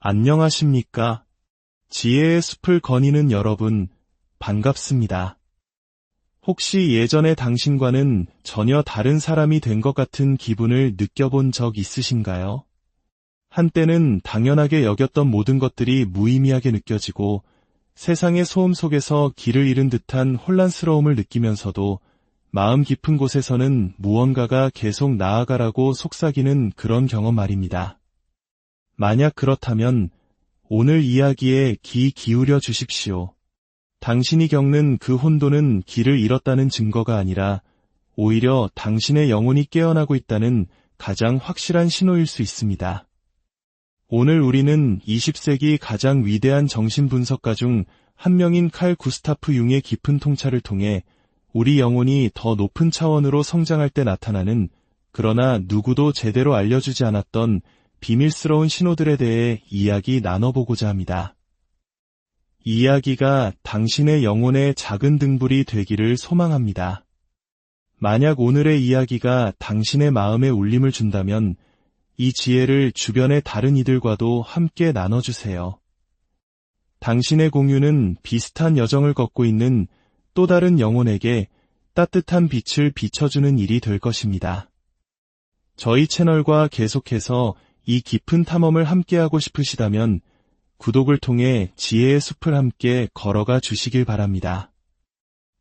안녕하십니까? 지혜의 숲을 거니는 여러분, 반갑습니다. 혹시 예전에 당신과는 전혀 다른 사람이 된 것 같은 기분을 느껴본 적 있으신가요? 한때는 당연하게 여겼던 모든 것들이 무의미하게 느껴지고 세상의 소음 속에서 길을 잃은 듯한 혼란스러움을 느끼면서도 마음 깊은 곳에서는 무언가가 계속 나아가라고 속삭이는 그런 경험 말입니다. 만약 그렇다면 오늘 이야기에 귀 기울여 주십시오. 당신이 겪는 그 혼돈은 길을 잃었다는 증거가 아니라 오히려 당신의 영혼이 깨어나고 있다는 가장 확실한 신호일 수 있습니다. 오늘 우리는 20세기 가장 위대한 정신분석가 중 한 명인 칼 구스타프 융의 깊은 통찰을 통해 우리 영혼이 더 높은 차원으로 성장할 때 나타나는 그러나 누구도 제대로 알려주지 않았던 비밀스러운 신호들에 대해 이야기 나눠보고자 합니다. 이 이야기가 당신의 영혼의 작은 등불이 되기를 소망합니다. 만약 오늘의 이야기가 당신의 마음에 울림을 준다면 이 지혜를 주변의 다른 이들과도 함께 나눠주세요. 당신의 공유는 비슷한 여정을 걷고 있는 또 다른 영혼에게 따뜻한 빛을 비춰주는 일이 될 것입니다. 저희 채널과 계속해서 이 깊은 탐험을 함께하고 싶으시다면 구독을 통해 지혜의 숲을 함께 걸어가 주시길 바랍니다.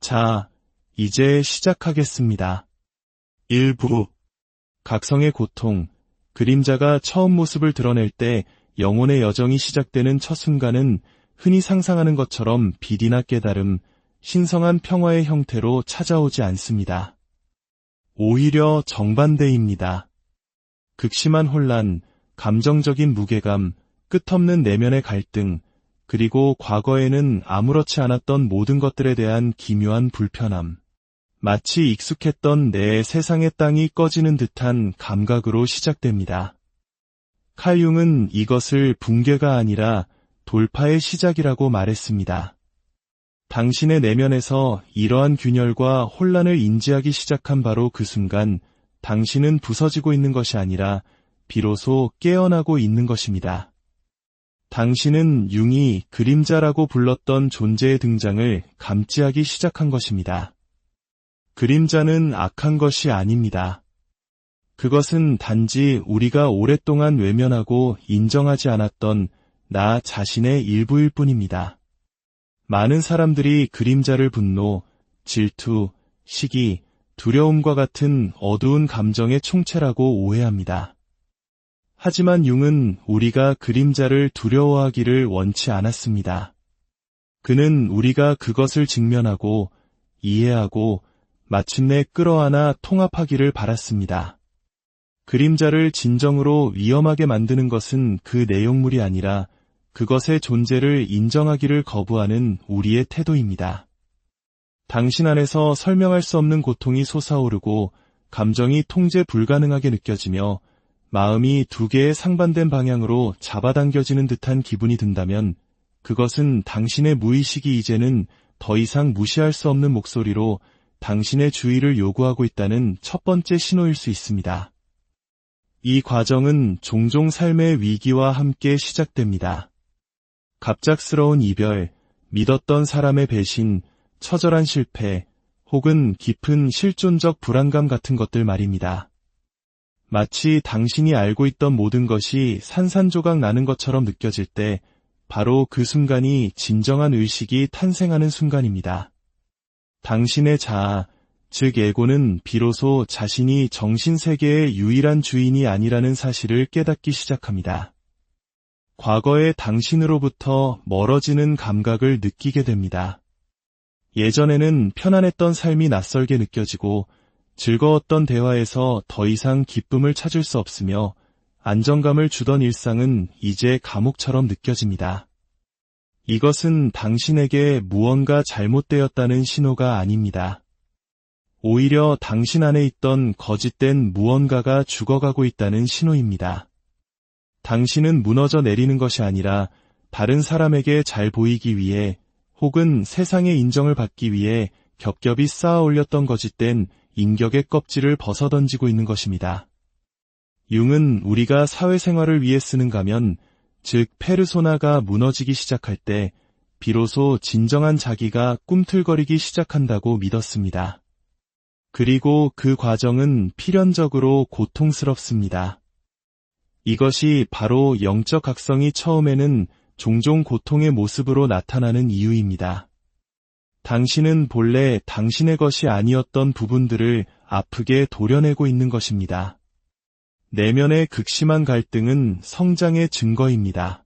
자, 이제 시작하겠습니다. 1부 각성의 고통, 그림자가 처음 모습을 드러낼 때 영혼의 여정이 시작되는 첫 순간은 흔히 상상하는 것처럼 빛이나 깨달음, 신성한 평화의 형태로 찾아오지 않습니다. 오히려 정반대입니다. 극심한 혼란, 감정적인 무게감, 끝없는 내면의 갈등, 그리고 과거에는 아무렇지 않았던 모든 것들에 대한 기묘한 불편함. 마치 익숙했던 내 세상의 땅이 꺼지는 듯한 감각으로 시작됩니다. 칼 융은 이것을 붕괴가 아니라 돌파의 시작이라고 말했습니다. 당신의 내면에서 이러한 균열과 혼란을 인지하기 시작한 바로 그 순간 당신은 부서지고 있는 것이 아니라 비로소 깨어나고 있는 것입니다. 당신은 융이 그림자라고 불렀던 존재의 등장을 감지하기 시작한 것입니다. 그림자는 악한 것이 아닙니다. 그것은 단지 우리가 오랫동안 외면하고 인정하지 않았던 나 자신의 일부일 뿐입니다. 많은 사람들이 그림자를 분노, 질투, 시기, 두려움과 같은 어두운 감정의 총체라고 오해합니다. 하지만 융은 우리가 그림자를 두려워하기를 원치 않았습니다. 그는 우리가 그것을 직면하고 이해하고 마침내 끌어안아 통합하기를 바랐습니다. 그림자를 진정으로 위험하게 만드는 것은 그 내용물이 아니라 그것의 존재를 인정하기를 거부하는 우리의 태도입니다. 당신 안에서 설명할 수 없는 고통이 솟아오르고 감정이 통제 불가능하게 느껴지며 마음이 두 개의 상반된 방향으로 잡아당겨지는 듯한 기분이 든다면 그것은 당신의 무의식이 이제는 더 이상 무시할 수 없는 목소리로 당신의 주의를 요구하고 있다는 첫 번째 신호일 수 있습니다. 이 과정은 종종 삶의 위기와 함께 시작됩니다. 갑작스러운 이별, 믿었던 사람의 배신, 처절한 실패, 혹은 깊은 실존적 불안감 같은 것들 말입니다. 마치 당신이 알고 있던 모든 것이 산산조각 나는 것처럼 느껴질 때 바로 그 순간이 진정한 의식이 탄생하는 순간입니다. 당신의 자아, 즉 에고는 비로소 자신이 정신세계의 유일한 주인이 아니라는 사실을 깨닫기 시작합니다. 과거의 당신으로부터 멀어지는 감각을 느끼게 됩니다. 예전에는 편안했던 삶이 낯설게 느껴지고 즐거웠던 대화에서 더 이상 기쁨을 찾을 수 없으며 안정감을 주던 일상은 이제 감옥처럼 느껴집니다. 이것은 당신에게 무언가 잘못되었다는 신호가 아닙니다. 오히려 당신 안에 있던 거짓된 무언가가 죽어가고 있다는 신호입니다. 당신은 무너져 내리는 것이 아니라 다른 사람에게 잘 보이기 위해 혹은 세상의 인정을 받기 위해 겹겹이 쌓아 올렸던 거짓된 인격의 껍질을 벗어던지고 있는 것입니다. 융은 우리가 사회생활을 위해 쓰는 가면, 즉 페르소나가 무너지기 시작할 때 비로소 진정한 자기가 꿈틀거리기 시작한다고 믿었습니다. 그리고 그 과정은 필연적으로 고통스럽습니다. 이것이 바로 영적 각성이 처음에는 종종 고통의 모습으로 나타나는 이유입니다. 당신은 본래 당신의 것이 아니었던 부분들을 아프게 도려내고 있는 것입니다. 내면의 극심한 갈등은 성장의 증거입니다.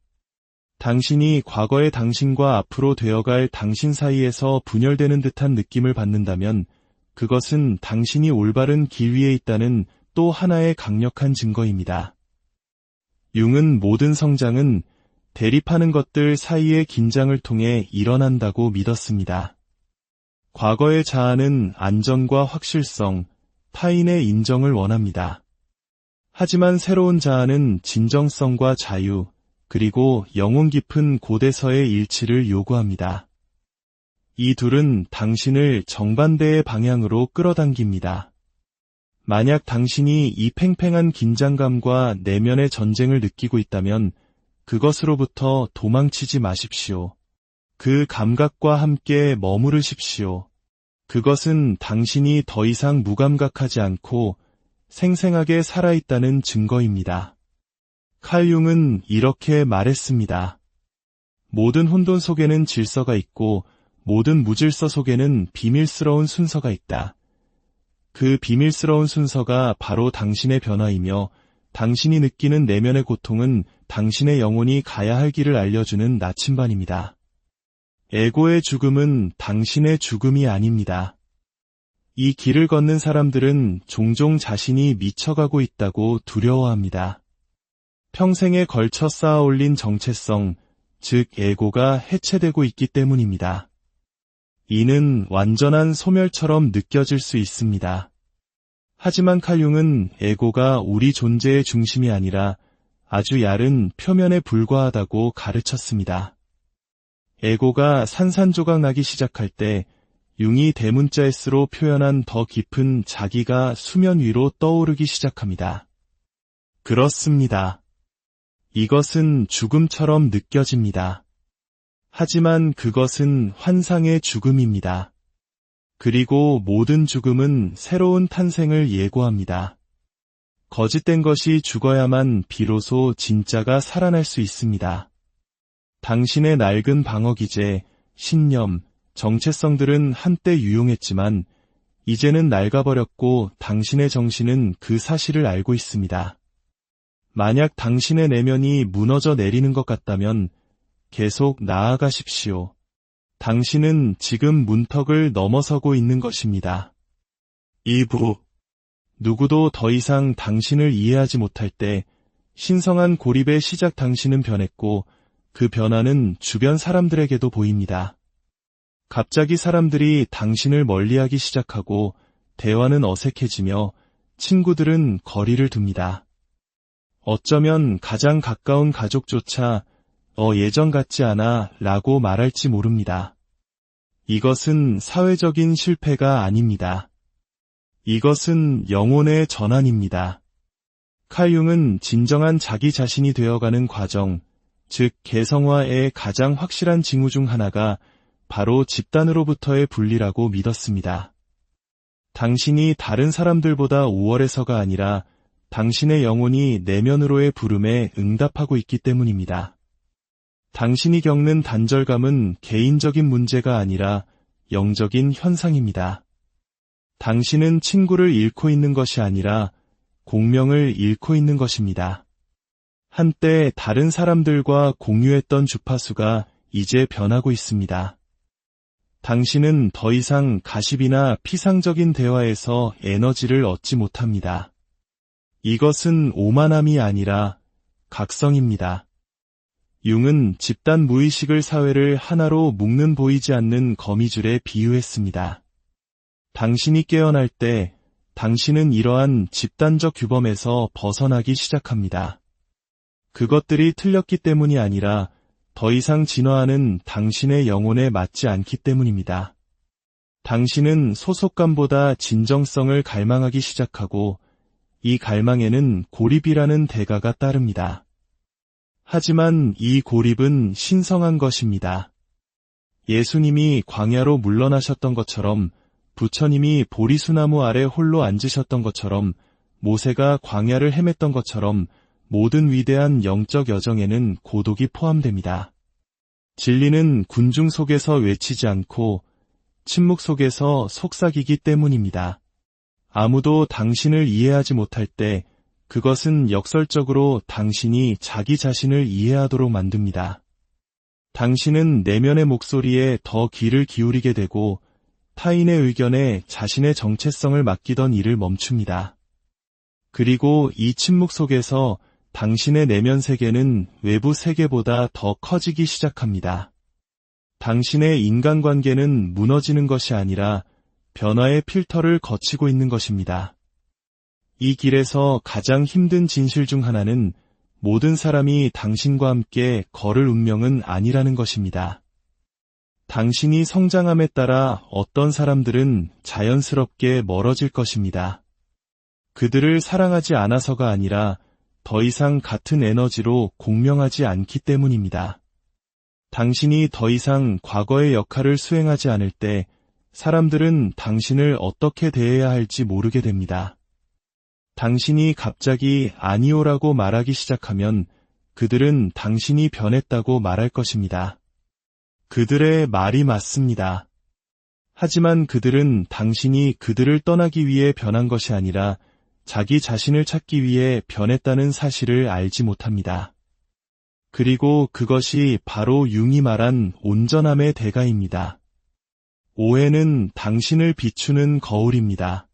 당신이 과거의 당신과 앞으로 되어갈 당신 사이에서 분열되는 듯한 느낌을 받는다면 그것은 당신이 올바른 길 위에 있다는 또 하나의 강력한 증거입니다. 융은 모든 성장은 대립하는 것들 사이의 긴장을 통해 일어난다고 믿었습니다. 과거의 자아는 안전과 확실성, 타인의 인정을 원합니다. 하지만 새로운 자아는 진정성과 자유, 그리고 영혼 깊은 곳에서의 일치를 요구합니다. 이 둘은 당신을 정반대의 방향으로 끌어당깁니다. 만약 당신이 이 팽팽한 긴장감과 내면의 전쟁을 느끼고 있다면 그것으로부터 도망치지 마십시오. 그 감각과 함께 머무르십시오. 그것은 당신이 더 이상 무감각하지 않고 생생하게 살아있다는 증거입니다. 칼 융은 이렇게 말했습니다. 모든 혼돈 속에는 질서가 있고 모든 무질서 속에는 비밀스러운 순서가 있다. 그 비밀스러운 순서가 바로 당신의 변화이며 당신이 느끼는 내면의 고통은 당신의 영혼이 가야 할 길을 알려주는 나침반입니다. 에고의 죽음은 당신의 죽음이 아닙니다. 이 길을 걷는 사람들은 종종 자신이 미쳐가고 있다고 두려워합니다. 평생에 걸쳐 쌓아올린 정체성, 즉 에고가 해체되고 있기 때문입니다. 이는 완전한 소멸처럼 느껴질 수 있습니다. 하지만 칼 융은 에고가 우리 존재의 중심이 아니라 아주 얇은 표면에 불과하다고 가르쳤습니다. 에고가 산산조각 나기 시작할 때 융이 대문자 S로 표현한 더 깊은 자기가 수면 위로 떠오르기 시작합니다. 그렇습니다. 이것은 죽음처럼 느껴집니다. 하지만 그것은 환상의 죽음입니다. 그리고 모든 죽음은 새로운 탄생을 예고합니다. 거짓된 것이 죽어야만 비로소 진짜가 살아날 수 있습니다. 당신의 낡은 방어기제, 신념, 정체성들은 한때 유용했지만 이제는 낡아버렸고 당신의 정신은 그 사실을 알고 있습니다. 만약 당신의 내면이 무너져 내리는 것 같다면 계속 나아가십시오. 당신은 지금 문턱을 넘어서고 있는 것입니다. 2부. 누구도 더 이상 당신을 이해하지 못할 때 신성한 고립의 시작 당신은 변했고 그 변화는 주변 사람들에게도 보입니다. 갑자기 사람들이 당신을 멀리하기 시작하고 대화는 어색해지며 친구들은 거리를 둡니다. 어쩌면 가장 가까운 가족조차 예전 같지 않아 라고 말할지 모릅니다. 이것은 사회적인 실패가 아닙니다. 이것은 영혼의 전환입니다. 칼 융은 진정한 자기 자신이 되어가는 과정, 즉 개성화의 가장 확실한 징후 중 하나가 바로 집단으로부터의 분리라고 믿었습니다. 당신이 다른 사람들보다 우월해서가 아니라 당신의 영혼이 내면으로의 부름에 응답하고 있기 때문입니다. 당신이 겪는 단절감은 개인적인 문제가 아니라 영적인 현상입니다. 당신은 친구를 잃고 있는 것이 아니라 공명을 잃고 있는 것입니다. 한때 다른 사람들과 공유했던 주파수가 이제 변하고 있습니다. 당신은 더 이상 가십이나 피상적인 대화에서 에너지를 얻지 못합니다. 이것은 오만함이 아니라 각성입니다. 융은 집단 무의식을 사회를 하나로 묶는 보이지 않는 거미줄에 비유했습니다. 당신이 깨어날 때 당신은 이러한 집단적 규범에서 벗어나기 시작합니다. 그것들이 틀렸기 때문이 아니라 더 이상 진화하는 당신의 영혼에 맞지 않기 때문입니다. 당신은 소속감보다 진정성을 갈망하기 시작하고 이 갈망에는 고립이라는 대가가 따릅니다. 하지만 이 고립은 신성한 것입니다. 예수님이 광야로 물러나셨던 것처럼, 부처님이 보리수나무 아래 홀로 앉으셨던 것처럼, 모세가 광야를 헤맸던 것처럼 모든 위대한 영적 여정에는 고독이 포함됩니다. 진리는 군중 속에서 외치지 않고 침묵 속에서 속삭이기 때문입니다. 아무도 당신을 이해하지 못할 때 그것은 역설적으로 당신이 자기 자신을 이해하도록 만듭니다. 당신은 내면의 목소리에 더 귀를 기울이게 되고 타인의 의견에 자신의 정체성을 맡기던 일을 멈춥니다. 그리고 이 침묵 속에서 당신의 내면 세계는 외부 세계보다 더 커지기 시작합니다. 당신의 인간관계는 무너지는 것이 아니라 변화의 필터를 거치고 있는 것입니다. 이 길에서 가장 힘든 진실 중 하나는 모든 사람이 당신과 함께 걸을 운명은 아니라는 것입니다. 당신이 성장함에 따라 어떤 사람들은 자연스럽게 멀어질 것입니다. 그들을 사랑하지 않아서가 아니라 더 이상 같은 에너지로 공명하지 않기 때문입니다. 당신이 더 이상 과거의 역할을 수행하지 않을 때 사람들은 당신을 어떻게 대해야 할지 모르게 됩니다. 당신이 갑자기 아니오라고 말하기 시작하면 그들은 당신이 변했다고 말할 것입니다. 그들의 말이 맞습니다. 하지만 그들은 당신이 그들을 떠나기 위해 변한 것이 아니라 자기 자신을 찾기 위해 변했다는 사실을 알지 못합니다. 그리고 그것이 바로 융이 말한 온전함의 대가입니다. 오해는 당신을 비추는 거울입니다.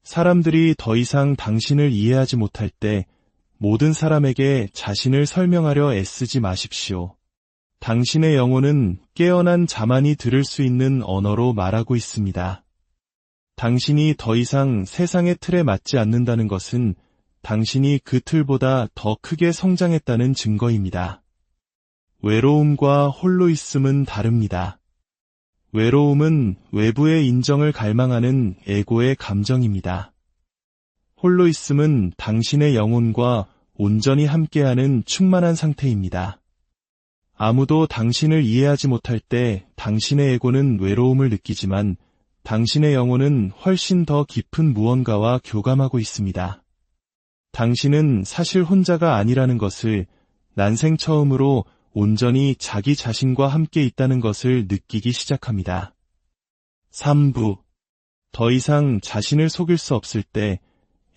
사람들이 더 이상 당신을 이해하지 못할 때 모든 사람에게 자신을 설명하려 애쓰지 마십시오. 당신의 영혼은 깨어난 자만이 들을 수 있는 언어로 말하고 있습니다. 당신이 더 이상 세상의 틀에 맞지 않는다는 것은 당신이 그 틀보다 더 크게 성장했다는 증거입니다. 외로움과 홀로 있음은 다릅니다. 외로움은 외부의 인정을 갈망하는 에고의 감정입니다. 홀로 있음은 당신의 영혼과 온전히 함께하는 충만한 상태입니다. 아무도 당신을 이해하지 못할 때 당신의 에고는 외로움을 느끼지만 당신의 영혼은 훨씬 더 깊은 무언가와 교감하고 있습니다. 당신은 사실 혼자가 아니라는 것을 난생 처음으로 온전히 자기 자신과 함께 있다는 것을 느끼기 시작합니다. 3부. 더 이상 자신을 속일 수 없을 때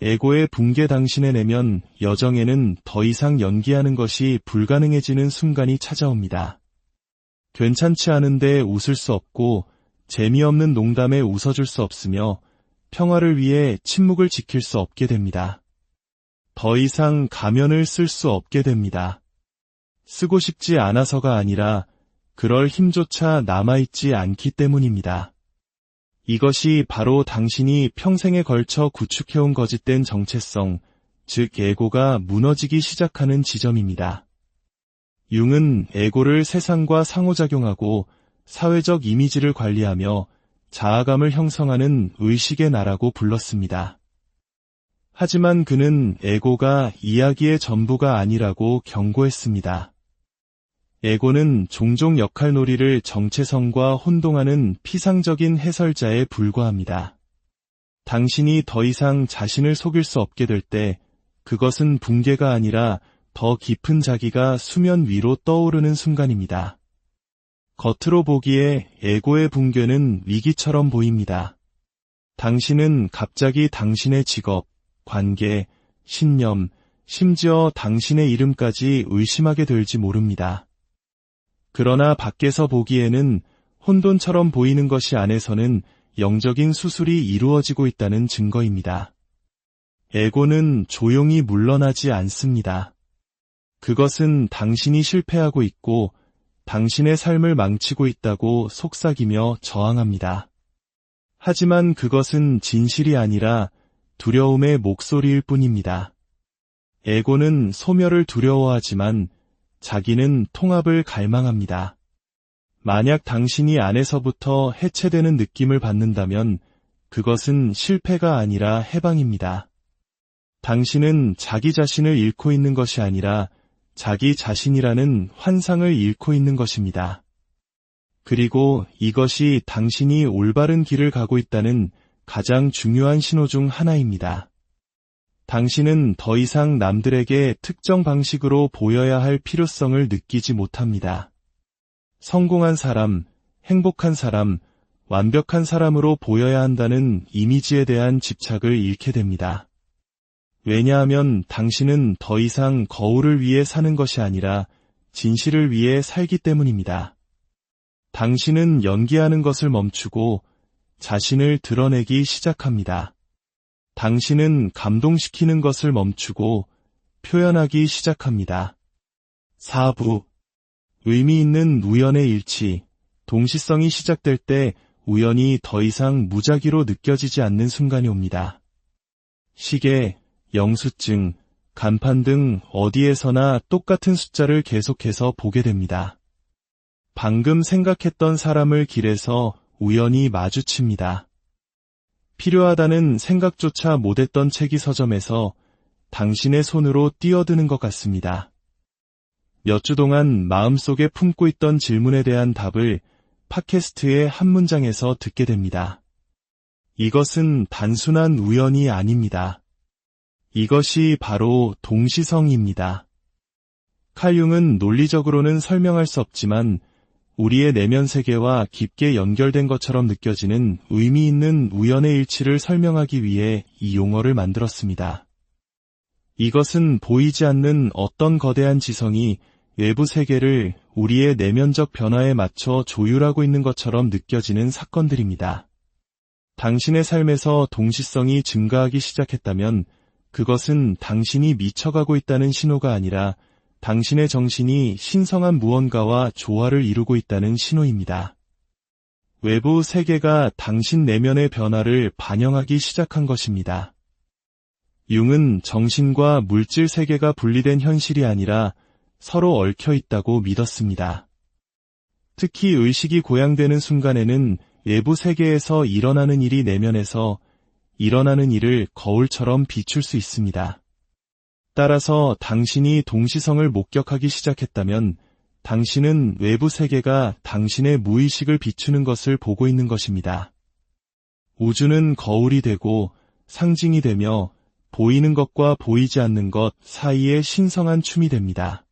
에고의 붕괴 당신의 내면 여정에는 더 이상 연기하는 것이 불가능해지는 순간이 찾아옵니다. 괜찮지 않은데 웃을 수 없고 재미없는 농담에 웃어줄 수 없으며 평화를 위해 침묵을 지킬 수 없게 됩니다. 더 이상 가면을 쓸 수 없게 됩니다. 쓰고 싶지 않아서가 아니라 그럴 힘조차 남아있지 않기 때문입니다. 이것이 바로 당신이 평생에 걸쳐 구축해온 거짓된 정체성, 즉 에고가 무너지기 시작하는 지점입니다. 융은 에고를 세상과 상호작용하고 사회적 이미지를 관리하며 자아감을 형성하는 의식의 나라고 불렀습니다. 하지만 그는 에고가 이야기의 전부가 아니라고 경고했습니다. 에고는 종종 역할놀이를 정체성과 혼동하는 피상적인 해설자에 불과합니다. 당신이 더 이상 자신을 속일 수 없게 될 때 그것은 붕괴가 아니라 더 깊은 자기가 수면 위로 떠오르는 순간입니다. 겉으로 보기에 에고의 붕괴는 위기처럼 보입니다. 당신은 갑자기 당신의 직업, 관계, 신념, 심지어 당신의 이름까지 의심하게 될지 모릅니다. 그러나 밖에서 보기에는 혼돈처럼 보이는 것이 안에서는 영적인 수술이 이루어지고 있다는 증거입니다. 에고는 조용히 물러나지 않습니다. 그것은 당신이 실패하고 있고 당신의 삶을 망치고 있다고 속삭이며 저항합니다. 하지만 그것은 진실이 아니라 두려움의 목소리일 뿐입니다. 에고는 소멸을 두려워하지만 자기는 통합을 갈망합니다. 만약 당신이 안에서부터 해체되는 느낌을 받는다면 그것은 실패가 아니라 해방입니다. 당신은 자기 자신을 잃고 있는 것이 아니라 자기 자신이라는 환상을 잃고 있는 것입니다. 그리고 이것이 당신이 올바른 길을 가고 있다는 가장 중요한 신호 중 하나입니다. 당신은 더 이상 남들에게 특정 방식으로 보여야 할 필요성을 느끼지 못합니다. 성공한 사람, 행복한 사람, 완벽한 사람으로 보여야 한다는 이미지에 대한 집착을 잃게 됩니다. 왜냐하면 당신은 더 이상 거울을 위해 사는 것이 아니라 진실을 위해 살기 때문입니다. 당신은 연기하는 것을 멈추고 자신을 드러내기 시작합니다. 당신은 감동시키는 것을 멈추고 표현하기 시작합니다. 4부. 의미 있는 우연의 일치. 동시성이 시작될 때 우연이 더 이상 무작위로 느껴지지 않는 순간이 옵니다. 시계, 영수증, 간판 등 어디에서나 똑같은 숫자를 계속해서 보게 됩니다. 방금 생각했던 사람을 길에서 우연히 마주칩니다. 필요하다는 생각조차 못했던 책이 서점에서 당신의 손으로 뛰어드는 것 같습니다. 몇 주 동안 마음속에 품고 있던 질문에 대한 답을 팟캐스트의 한 문장에서 듣게 됩니다. 이것은 단순한 우연이 아닙니다. 이것이 바로 동시성입니다. 칼 융은 논리적으로는 설명할 수 없지만 우리의 내면 세계와 깊게 연결된 것처럼 느껴지는 의미 있는 우연의 일치를 설명하기 위해 이 용어를 만들었습니다. 이것은 보이지 않는 어떤 거대한 지성이 외부 세계를 우리의 내면적 변화에 맞춰 조율하고 있는 것처럼 느껴지는 사건들입니다. 당신의 삶에서 동시성이 증가하기 시작했다면 그것은 당신이 미쳐가고 있다는 신호가 아니라 당신의 정신이 신성한 무언가와 조화를 이루고 있다는 신호입니다. 외부 세계가 당신 내면의 변화를 반영하기 시작한 것입니다. 융은 정신과 물질 세계가 분리된 현실이 아니라 서로 얽혀 있다고 믿었습니다. 특히 의식이 고양되는 순간에는 외부 세계에서 일어나는 일이 내면에서 일어나는 일을 거울처럼 비출 수 있습니다. 따라서 당신이 동시성을 목격하기 시작했다면 당신은 외부 세계가 당신의 무의식을 비추는 것을 보고 있는 것입니다. 우주는 거울이 되고 상징이 되며 보이는 것과 보이지 않는 것 사이의 신성한 춤이 됩니다.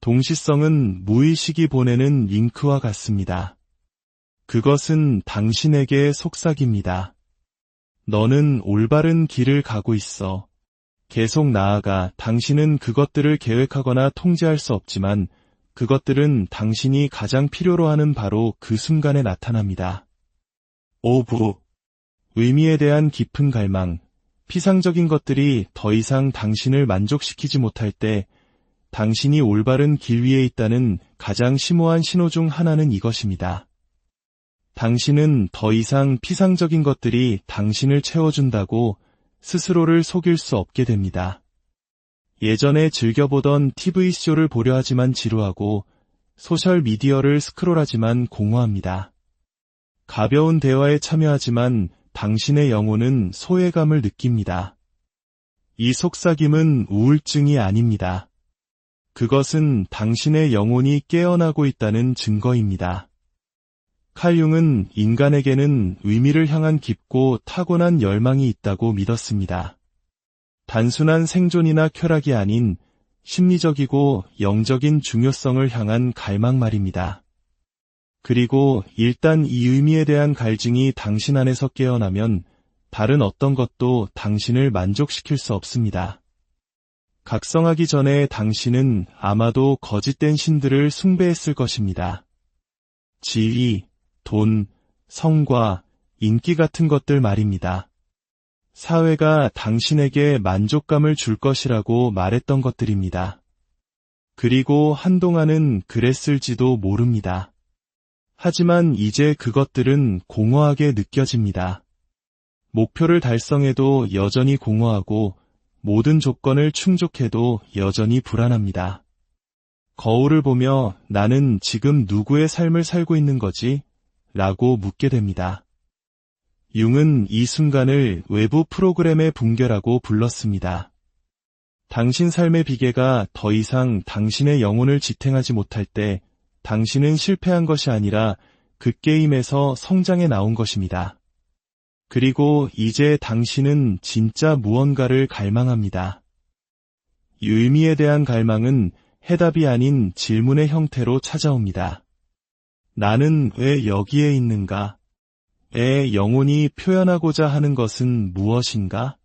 동시성은 무의식이 보내는 링크와 같습니다. 그것은 당신에게 속삭입니다. 너는 올바른 길을 가고 있어. 계속 나아가. 당신은 그것들을 계획하거나 통제할 수 없지만 그것들은 당신이 가장 필요로 하는 바로 그 순간에 나타납니다. 5부. 의미에 대한 깊은 갈망. 피상적인 것들이 더 이상 당신을 만족시키지 못할 때 당신이 올바른 길 위에 있다는 가장 심오한 신호 중 하나는 이것입니다. 당신은 더 이상 피상적인 것들이 당신을 채워준다고 스스로를 속일 수 없게 됩니다. 예전에 즐겨보던 TV쇼를 보려 하지만 지루하고 소셜미디어를 스크롤하지만 공허합니다. 가벼운 대화에 참여하지만 당신의 영혼은 소외감을 느낍니다. 이 속삭임은 우울증이 아닙니다. 그것은 당신의 영혼이 깨어나고 있다는 증거입니다. 칼 융은 인간에게는 의미를 향한 깊고 타고난 열망이 있다고 믿었습니다. 단순한 생존이나 쾌락이 아닌 심리적이고 영적인 중요성을 향한 갈망 말입니다. 그리고 일단 이 의미에 대한 갈증이 당신 안에서 깨어나면 다른 어떤 것도 당신을 만족시킬 수 없습니다. 각성하기 전에 당신은 아마도 거짓된 신들을 숭배했을 것입니다. 지위, 돈, 성과, 인기 같은 것들 말입니다. 사회가 당신에게 만족감을 줄 것이라고 말했던 것들입니다. 그리고 한동안은 그랬을지도 모릅니다. 하지만 이제 그것들은 공허하게 느껴집니다. 목표를 달성해도 여전히 공허하고 모든 조건을 충족해도 여전히 불안합니다. 거울을 보며 나는 지금 누구의 삶을 살고 있는 거지? 라고 묻게 됩니다. 융은 이 순간을 외부 프로그램의 붕괴라고 불렀습니다. 당신 삶의 비계가 더 이상 당신의 영혼을 지탱하지 못할 때 당신은 실패한 것이 아니라 그 게임에서 성장해 나온 것입니다. 그리고 이제 당신은 진짜 무언가를 갈망합니다. 의미에 대한 갈망은 해답이 아닌 질문의 형태로 찾아옵니다. 나는 왜 여기에 있는가? 의 영혼이 표현하고자 하는 것은 무엇인가?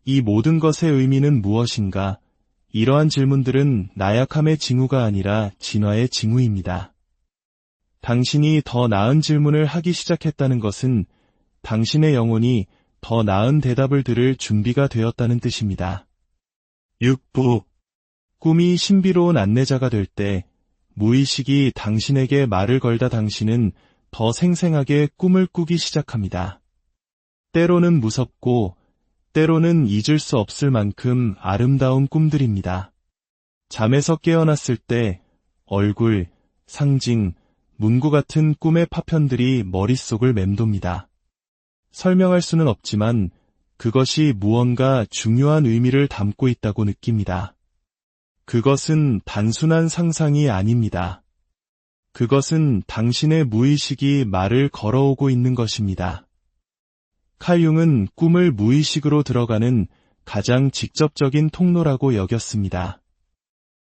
이 모든 것의 의미는 무엇인가? 이러한 질문들은 나약함의 징후가 아니라 진화의 징후입니다. 당신이 더 나은 질문을 하기 시작했다는 것은 당신의 영혼이 더 나은 대답을 들을 준비가 되었다는 뜻입니다. 6부. 꿈이 신비로운 안내자가 될 때 무의식이 당신에게 말을 걸다 당신은 더 생생하게 꿈을 꾸기 시작합니다. 때로는 무섭고 때로는 잊을 수 없을 만큼 아름다운 꿈들입니다. 잠에서 깨어났을 때 얼굴, 상징, 문구 같은 꿈의 파편들이 머릿속을 맴돕니다. 설명할 수는 없지만 그것이 무언가 중요한 의미를 담고 있다고 느낍니다. 그것은 단순한 상상이 아닙니다. 그것은 당신의 무의식이 말을 걸어오고 있는 것입니다. 칼 융은 꿈을 무의식으로 들어가는 가장 직접적인 통로라고 여겼습니다.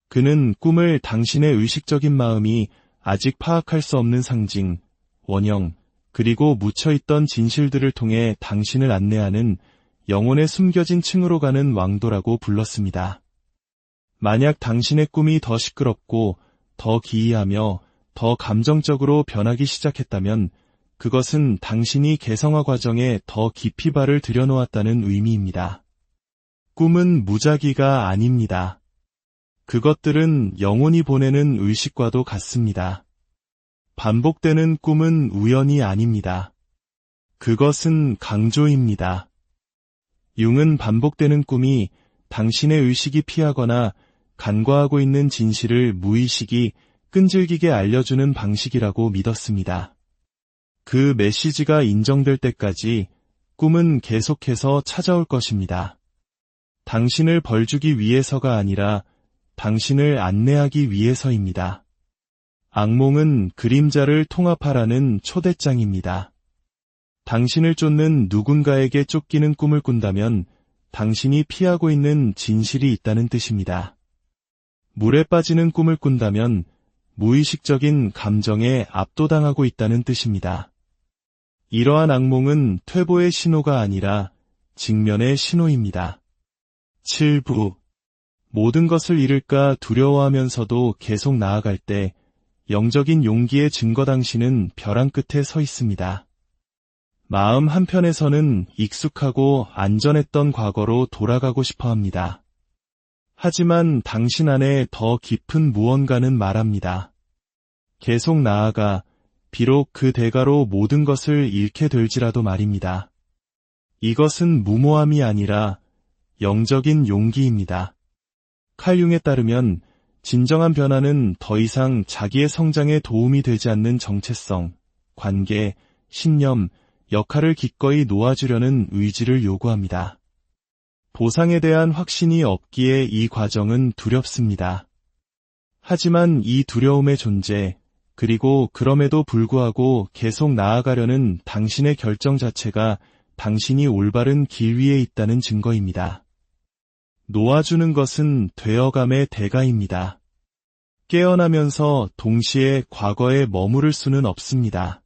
그는 꿈을 당신의 의식적인 마음이 아직 파악할 수 없는 상징, 원형, 그리고 묻혀있던 진실들을 통해 당신을 안내하는 영혼의 숨겨진 층으로 가는 왕도라고 불렀습니다. 만약 당신의 꿈이 더 시끄럽고 더 기이하며 더 감정적으로 변하기 시작했다면 그것은 당신이 개성화 과정에 더 깊이 발을 들여놓았다는 의미입니다. 꿈은 무작위가 아닙니다. 그것들은 영혼이 보내는 의식과도 같습니다. 반복되는 꿈은 우연이 아닙니다. 그것은 강조입니다. 융은 반복되는 꿈이 당신의 의식이 피하거나 간과하고 있는 진실을 무의식이 끈질기게 알려주는 방식이라고 믿었습니다. 그 메시지가 인정될 때까지 꿈은 계속해서 찾아올 것입니다. 당신을 벌주기 위해서가 아니라 당신을 안내하기 위해서입니다. 악몽은 그림자를 통합하라는 초대장입니다. 당신을 쫓는 누군가에게 쫓기는 꿈을 꾼다면 당신이 피하고 있는 진실이 있다는 뜻입니다. 물에 빠지는 꿈을 꾼다면 무의식적인 감정에 압도당하고 있다는 뜻입니다. 이러한 악몽은 퇴보의 신호가 아니라 직면의 신호입니다. 7부. 모든 것을 잃을까 두려워하면서도 계속 나아갈 때 영적인 용기의 증거 당신은 벼랑 끝에 서 있습니다. 마음 한편에서는 익숙하고 안전했던 과거로 돌아가고 싶어 합니다. 하지만 당신 안에 더 깊은 무언가는 말합니다. 계속 나아가 비록 그 대가로 모든 것을 잃게 될지라도 말입니다. 이것은 무모함이 아니라 영적인 용기입니다. 칼 융에 따르면 진정한 변화는 더 이상 자기의 성장에 도움이 되지 않는 정체성, 관계, 신념, 역할을 기꺼이 놓아주려는 의지를 요구합니다. 보상에 대한 확신이 없기에 이 과정은 두렵습니다. 하지만 이 두려움의 존재, 그리고 그럼에도 불구하고 계속 나아가려는 당신의 결정 자체가 당신이 올바른 길 위에 있다는 증거입니다. 놓아주는 것은 되어감의 대가입니다. 깨어나면서 동시에 과거에 머무를 수는 없습니다.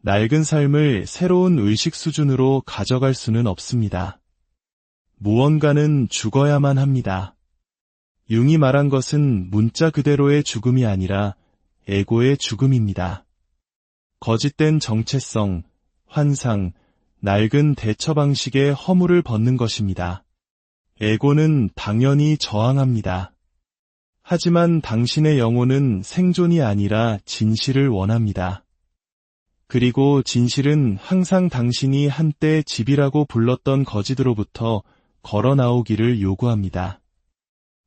낡은 삶을 새로운 의식 수준으로 가져갈 수는 없습니다. 무언가는 죽어야만 합니다. 융이 말한 것은 문자 그대로의 죽음이 아니라 에고의 죽음입니다. 거짓된 정체성, 환상, 낡은 대처 방식의 허물을 벗는 것입니다. 에고는 당연히 저항합니다. 하지만 당신의 영혼은 생존이 아니라 진실을 원합니다. 그리고 진실은 항상 당신이 한때 집이라고 불렀던 거짓으로부터 걸어 나오기를 요구합니다.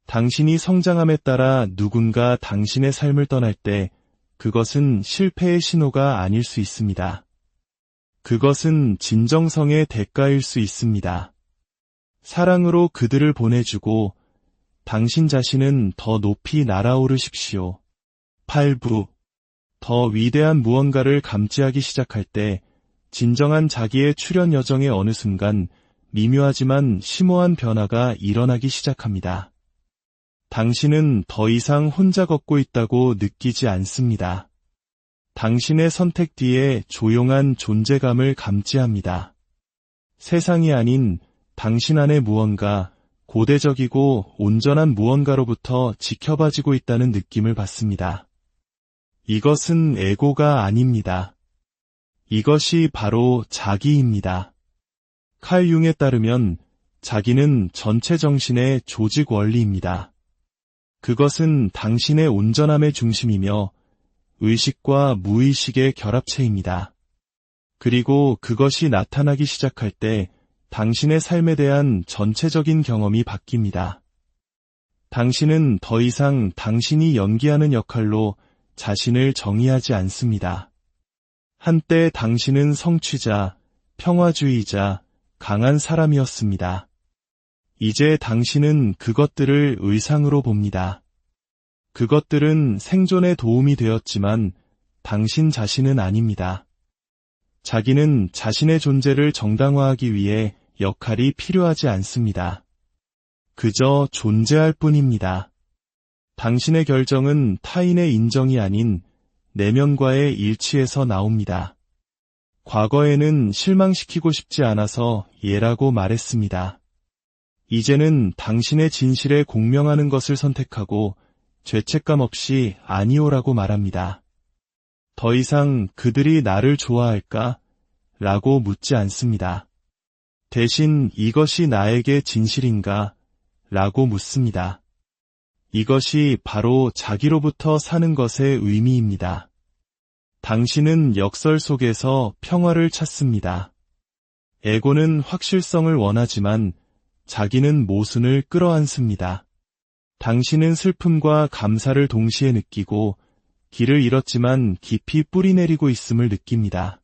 당신이 성장함에 따라 누군가 당신의 삶을 떠날 때 그것은 실패의 신호가 아닐 수 있습니다. 그것은 진정성의 대가일 수 있습니다. 사랑으로 그들을 보내주고 당신 자신은 더 높이 날아오르십시오. 8부. 더 위대한 무언가를 감지하기 시작할 때 진정한 자기의 출현 여정의 어느 순간 미묘하지만 심오한 변화가 일어나기 시작합니다. 당신은 더 이상 혼자 걷고 있다고 느끼지 않습니다. 당신의 선택 뒤에 조용한 존재감을 감지합니다. 세상이 아닌 당신 안에 무언가 고대적이고 온전한 무언가로부터 지켜봐지고 있다는 느낌을 받습니다. 이것은 에고가 아닙니다. 이것이 바로 자기입니다. 칼 융에 따르면 자기는 전체 정신의 조직 원리입니다. 그것은 당신의 온전함의 중심이며 의식과 무의식의 결합체입니다. 그리고 그것이 나타나기 시작할 때 당신의 삶에 대한 전체적인 경험이 바뀝니다. 당신은 더 이상 당신이 연기하는 역할로 자신을 정의하지 않습니다. 한때 당신은 성취자, 평화주의자, 강한 사람이었습니다. 이제 당신은 그것들을 의상으로 봅니다. 그것들은 생존에 도움이 되었지만 당신 자신은 아닙니다. 자기는 자신의 존재를 정당화하기 위해 역할이 필요하지 않습니다. 그저 존재할 뿐입니다. 당신의 결정은 타인의 인정이 아닌 내면과의 일치에서 나옵니다. 과거에는 실망시키고 싶지 않아서 예라고 말했습니다. 이제는 당신의 진실에 공명하는 것을 선택하고 죄책감 없이 아니오라고 말합니다. 더 이상 그들이 나를 좋아할까? 라고 묻지 않습니다. 대신 이것이 나에게 진실인가? 라고 묻습니다. 이것이 바로 자기로부터 사는 것의 의미입니다. 당신은 역설 속에서 평화를 찾습니다. 에고는 확실성을 원하지만 자기는 모순을 끌어안습니다. 당신은 슬픔과 감사를 동시에 느끼고 길을 잃었지만 깊이 뿌리내리고 있음을 느낍니다.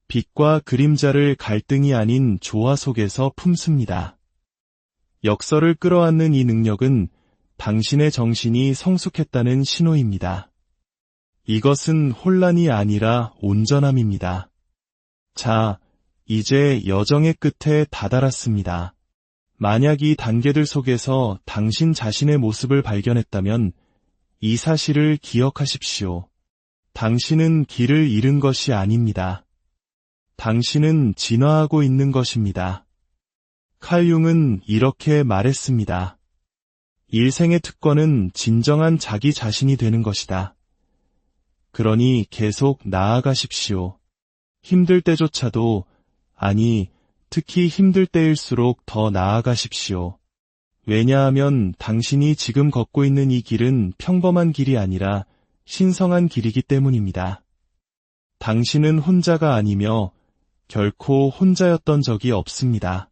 빛과 그림자를 갈등이 아닌 조화 속에서 품습니다. 역설을 끌어안는 이 능력은 당신의 정신이 성숙했다는 신호입니다. 이것은 혼란이 아니라 온전함입니다. 자, 이제 여정의 끝에 다다랐습니다. 만약 이 단계들 속에서 당신 자신의 모습을 발견했다면 이 사실을 기억하십시오. 당신은 길을 잃은 것이 아닙니다. 당신은 진화하고 있는 것입니다. 칼 융은 이렇게 말했습니다. 일생의 특권은 진정한 자기 자신이 되는 것이다. 그러니 계속 나아가십시오. 힘들 때조차도, 아니, 특히 힘들 때일수록 더 나아가십시오. 왜냐하면 당신이 지금 걷고 있는 이 길은 평범한 길이 아니라 신성한 길이기 때문입니다. 당신은 혼자가 아니며 결코 혼자였던 적이 없습니다.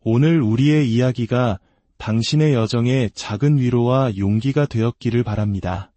오늘 우리의 이야기가 당신의 여정에 작은 위로와 용기가 되었기를 바랍니다.